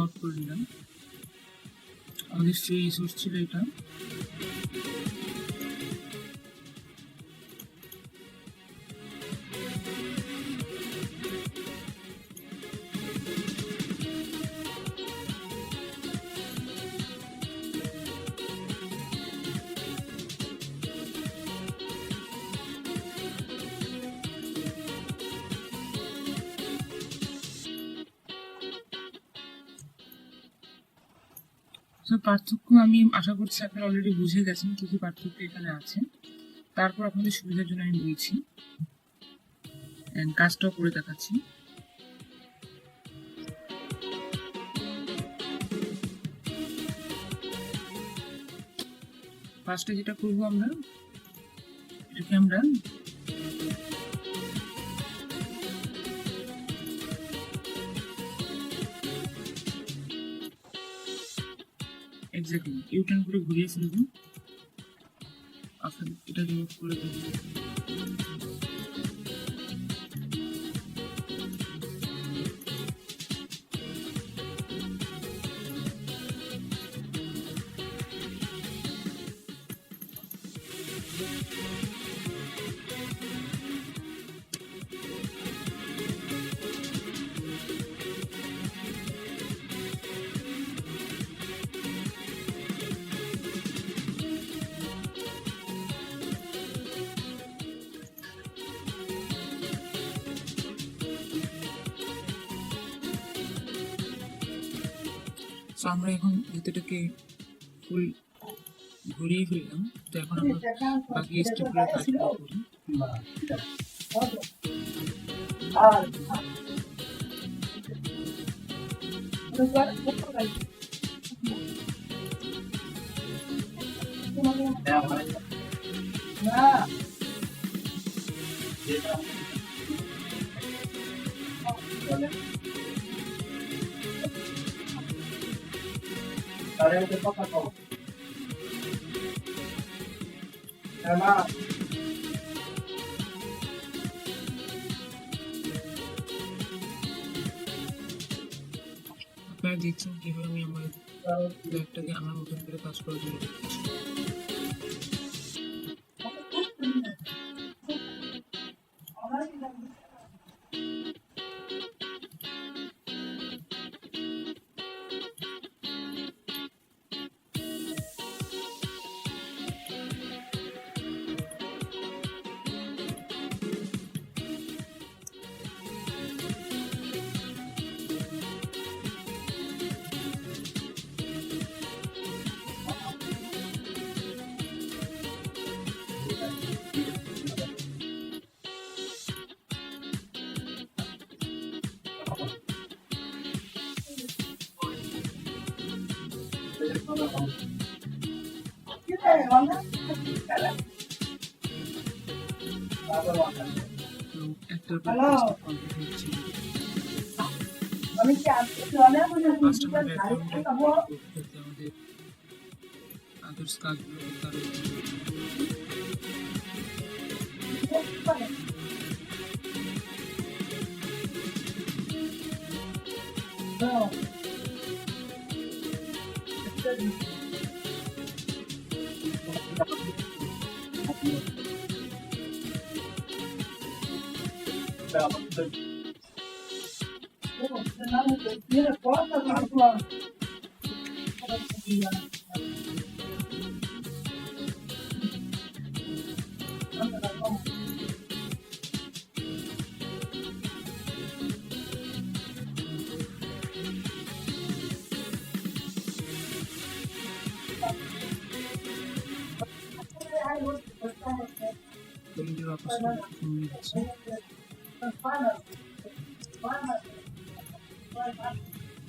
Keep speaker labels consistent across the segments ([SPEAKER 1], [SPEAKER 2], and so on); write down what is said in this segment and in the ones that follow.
[SPEAKER 1] Out করে নিলাম। আমাদের ফ্রি রিসোর্স ছিল এটা। পার্থক্য আমি আশা করছি আপনারা অলরেডি বুঝে গেছেন কি কি পার্থক্য এখানে আছে। তারপর আপনাদের সুবিধার জন্য আমি বলছি, কাজটাও করে দেখাচ্ছি। ফার্স্টে যেটা করবো আমরা, এটাকে আমরা এক্স্যাক্টলি ইউটার্ন করে ঘুরিয়ে ফেলবো। আপনার এটাকে মুভ করে দেবো। আমরা এখন ভিতরটাকে ফুল ঘুরিয়ে ফেললাম। তো এখন আমরা বাকি স্টেপগুলো কাজগুলো করি। আপনারা দেখছেন কিভাবে আমি আমার ব্যাগটাকে আমার মতন করে কাজ করার জন্য করছি। আদার্স কাজগুলো করতে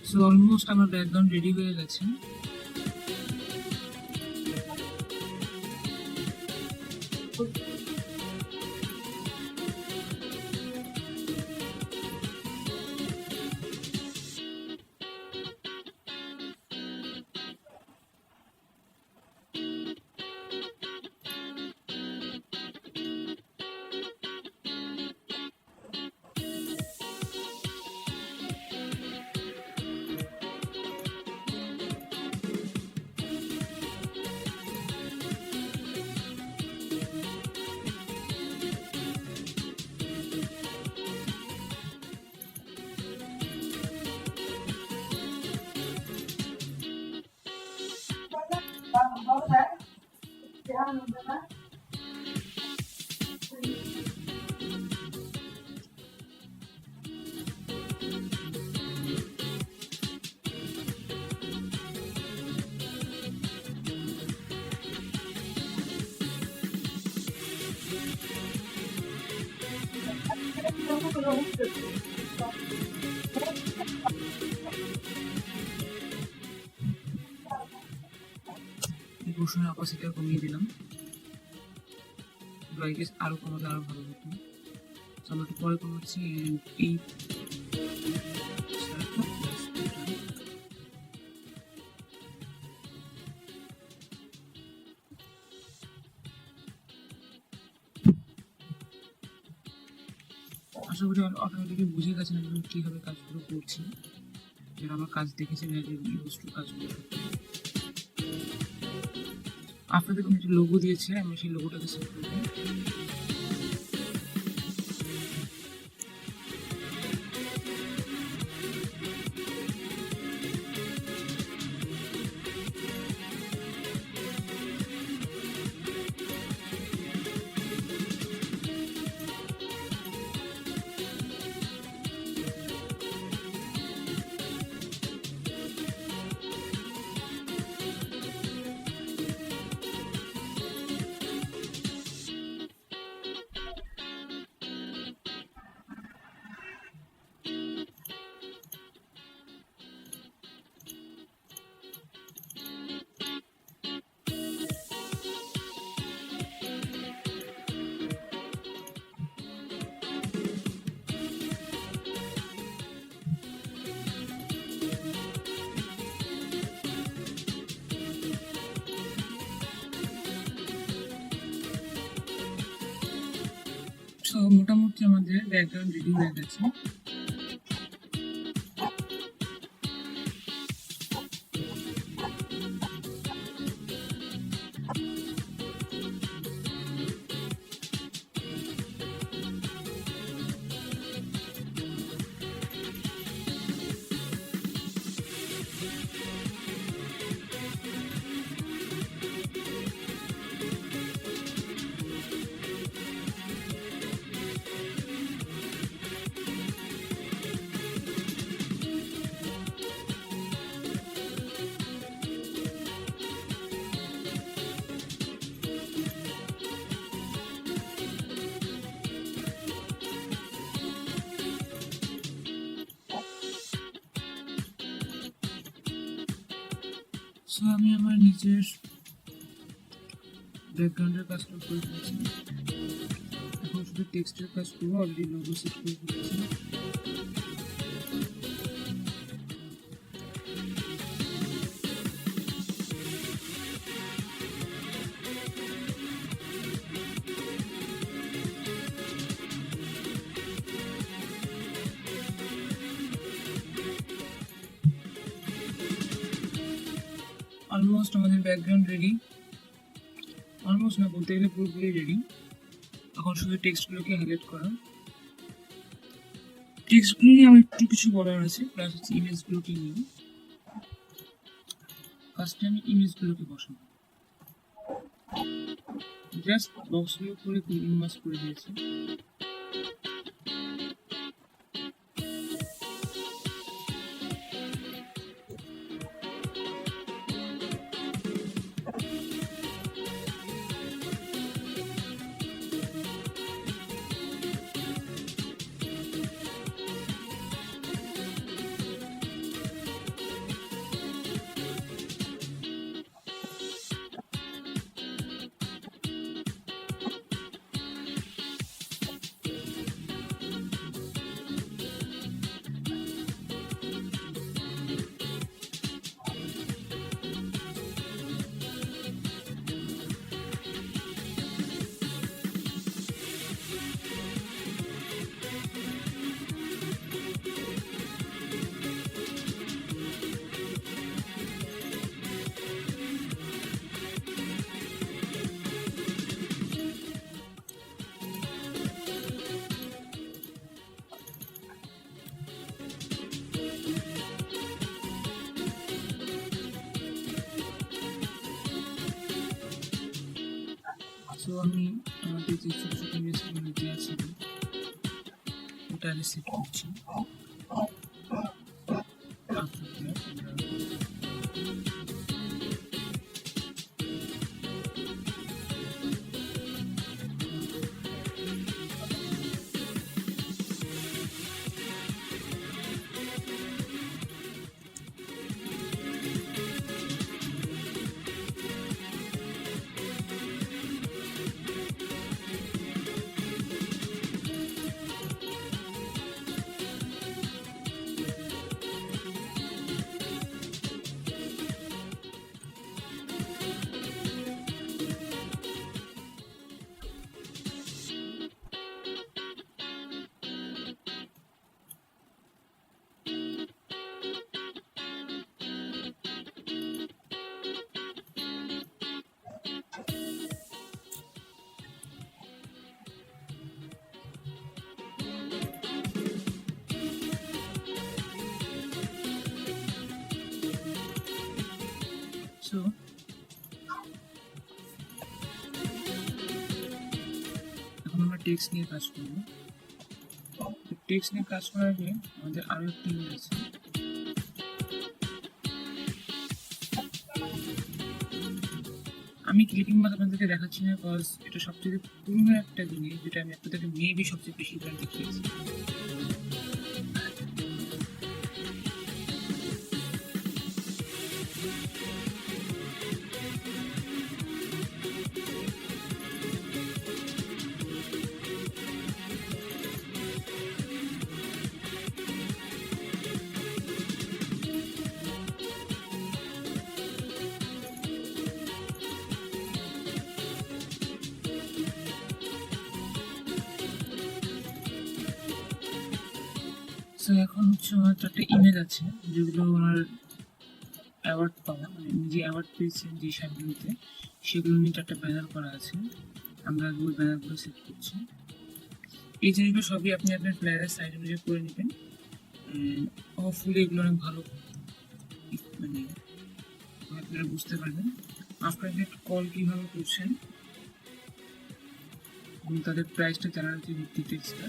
[SPEAKER 1] সো অলমোস্ট আমার ব্যাকগ্রাউন্ড রেডি হয়ে গেছে। এই পোর্শনের অপাসিটিটা কমিয়ে দিলাম, ব্রাইটনেস আরো কমাতে আরো ভালো হতো। আমরা একটু পরে কমাচ্ছি। এই আশা করি অটোমেটিকলি বুঝে গেছেন আমি কীভাবে কাজগুলো করছি, যারা আমার কাজ দেখেছেন কাজগুলো। আপনাদের কোনো একটা লোগো দিয়েছে, আমি সেই লোগোটাকে সেট করবো। সো মোটামুটি আমাদের ব্যাকগ্রাউন্ড রেডি হয়ে গেছে। সো আমি আমার নিজের ব্যাকগ্রাউন্ডের কাজটা করে ফেলেছি, এখন শুধু টেক্সটের কাজ করবো। অলরেডি লোগো সেট করে ফেলেছি। অলমোস্ট আমাদের ব্যাকগ্রাউন্ড রেডি, অলমোস্ট না বলতে গেলে পুরোপুরি রেডি। এখন শুধু টেক্সটগুলোকে হাইলাইট করা। টেক্সটগুলো নিয়ে আমার একটু কিছু বলার আছে, প্লাস হচ্ছে ইমেজগুলোকে নিয়ে। ফার্স্টে আমি ইমেজগুলোকে বসাবো, জাস্ট বক্সগুলো করে ইনভার্স করে দিয়েছি। সো আমি আমাদের যে ছোটো ছোটো ইমেজগুলো দেওয়া ছিল ওটা আগে সেট করছি। টেক্সট নিয়ে কাজ করবো। টেক্সট নিয়ে কাজ করার আগে আমাদের আরো একটা ইমেজ আছে। আমি ক্লিপিং বাদ আপনাদেরকে দেখাচ্ছি না, বিকজ এটা সবচেয়ে পুরনো একটা জিনিস যেটা আমি আপনাদেরকে মেবি সবচেয়ে বেশি বার দেখিয়েছি। সো এখন হচ্ছে আমার চারটে ইমেজ আছে যেগুলো ওনার অ্যাওয়ার্ড পাওয়া, মানে যে অ্যাওয়ার্ড পেয়েছেন যে সাইটগুলোতে, সেগুলো নিয়ে চারটে ব্যানার করা আছে। আমরা ওই ব্যানারগুলো সেট করছি। এই জিনিসগুলো সবই আপনি আপনার ফ্ল্যাটের সাইড অনুযায়ী করে নেবেন। হোপফুলি এগুলো অনেক ভালো, মানে আপনারা বুঝতে পারবেন আফটার দ্যাট কল কীভাবে করছেন এবং তাদের প্রাইসটা জানার যে ডিটেলসটা।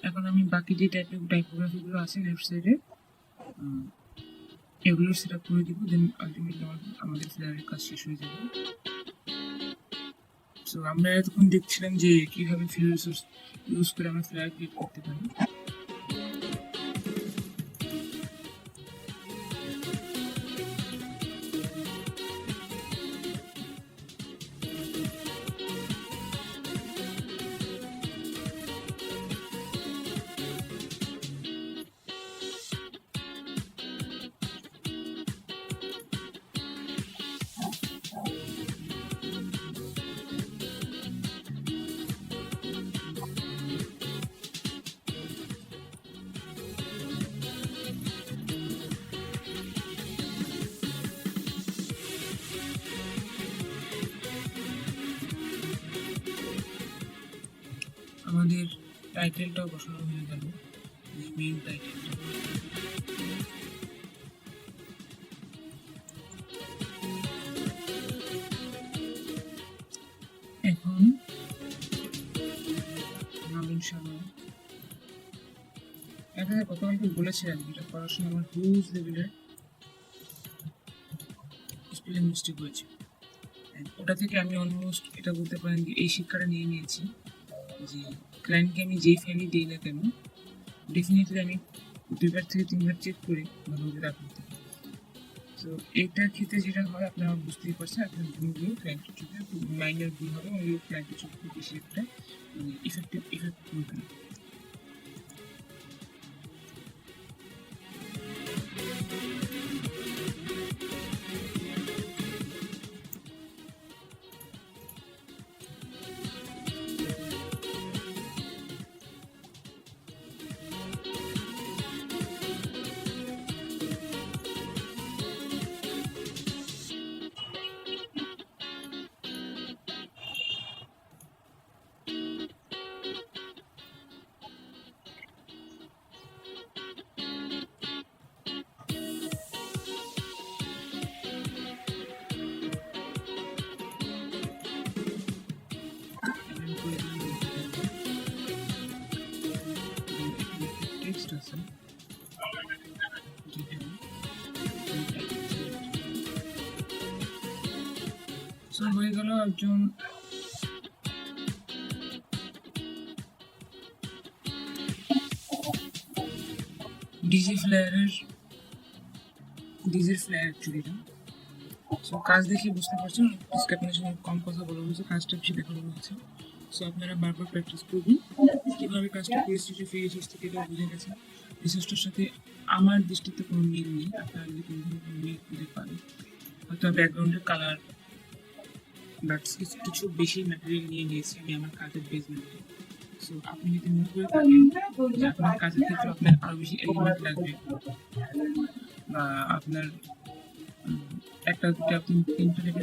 [SPEAKER 1] এখন আমি বাকি যে টাইপোগ্রাফিগুলো আছে লেফট সাইডে এগুলো সেট আপ করে দিব, দেন আলটিমেটলি আমাদের ফ্লেয়ারের কাজ শেষ হয়ে যাবে। সো আমরা এতক্ষণ দেখছিলাম যে কীভাবে ফিল রিসোর্স ইউজ করে আমরা ফ্লেয়ার ক্রিয়েট করতে পারি। আমাদের টাইটেলটাও বসানো হয়ে গেল, মেইন টাইটেলটা। এখন নবীন শর্মা একটা গতকালকে বলেছিলাম এটা করার সময় আমার হিউজ লেভেলের স্পেলিং মিস্টেক হয়েছে। ওটা থেকে আমি অলমোস্ট এটা বলতে পারেন যে এই শিক্ষাটা নিয়ে নিয়েছি যে ক্লায়েন্টকে আমি যেই ফাইলই দিই না কেন ডেফিনেটলি আমি 2বার থেকে 3বার চেক করে ভালোভাবে রাখতে। তো এইটার ক্ষেত্রে যেটা হয় আপনারা বুঝতেই পারছেন, আপনার ভুলগুলো ক্লায়েন্টের চোখে খুব মাইনার ভুল হবে এবং ওই ক্লায়েন্টের চোখে খুব বেশি একটা ইফেক্ট করবে না। টেক্সট আছে হয়ে গেল একজন ডিজির ফ্লেয়ার চুরিটা। সো কাজ দেখে বুঝতে পারছেন আপনার সঙ্গে কম কথা বলা হয়েছে, কাজটা বেশি দেখানো হয়েছে। সো আপনারা বারবার প্র্যাকটিস করবেন কীভাবে কাজটা পরিস্থিতি ফ্রি রিসোর্স থেকে এটা বুঝে গেছেন। রিসোর্সটার সাথে আমার দৃষ্টিতে কোনো মিল নেই, আপনারা যদি কোনো মিল খুঁজে পান, হয়তো ব্যাকগ্রাউন্ডের কালার বাট কিছু বেশি ম্যাটেরিয়াল নিয়ে নিয়েছি আমি আমার কাজের বেসমেন্টে। সো আপনি যদি মনে করে থাকেন যে আপনার কাজের ক্ষেত্রে আপনার আরও বেশি এলিমেন্ট লাগবে বা আপনার একটা দুটো তিনটে থেকে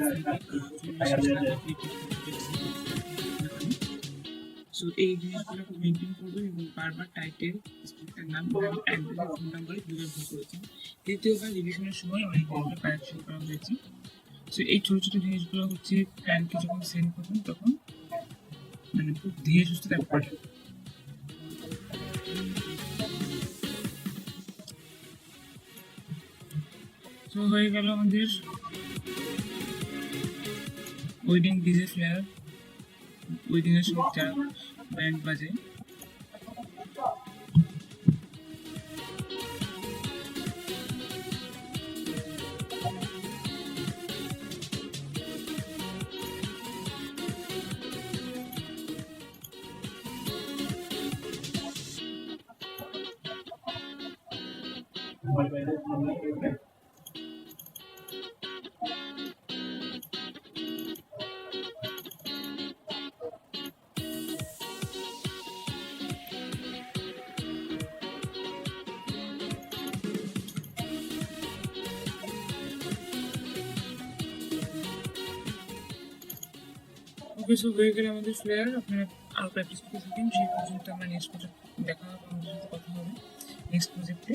[SPEAKER 1] সো এই জিনিসগুলো মেনটেন করবেন এবং বারবার টাইটেল স্ক্রিপ্টের নাম এবং অ্যাড্রেস ফোন নাম্বারে দুবার ভুল করেছেন। দ্বিতীয়বার রিভিশনের সময় অনেক জিনিসগুলো কারেকশন করা হয়েছে। সো এই ছোটো ছোটো জিনিসগুলো হচ্ছে ক্লায়েন্টকে যখন সেন্ড করবেন তখন মানে খুব ধীরে সুস্থে টাইপ করেন। তো হয়ে গেল আমাদের ওয়েডিং ডিজে ফ্লেয়ার, ওয়েডিংয়ের সময় যারা ব্যান্ড বাজে। ওকে, সো হয়ে গেলে আমাদের ফ্লেয়ার। আপনারা আরও প্র্যাকটিস করতে থাকেন, সেই পর্যন্ত আমরা নেক্সট প্রজেক্ট দেখা হবে, আমাদের সাথে কথা হবে নেক্সট প্রজেক্টে।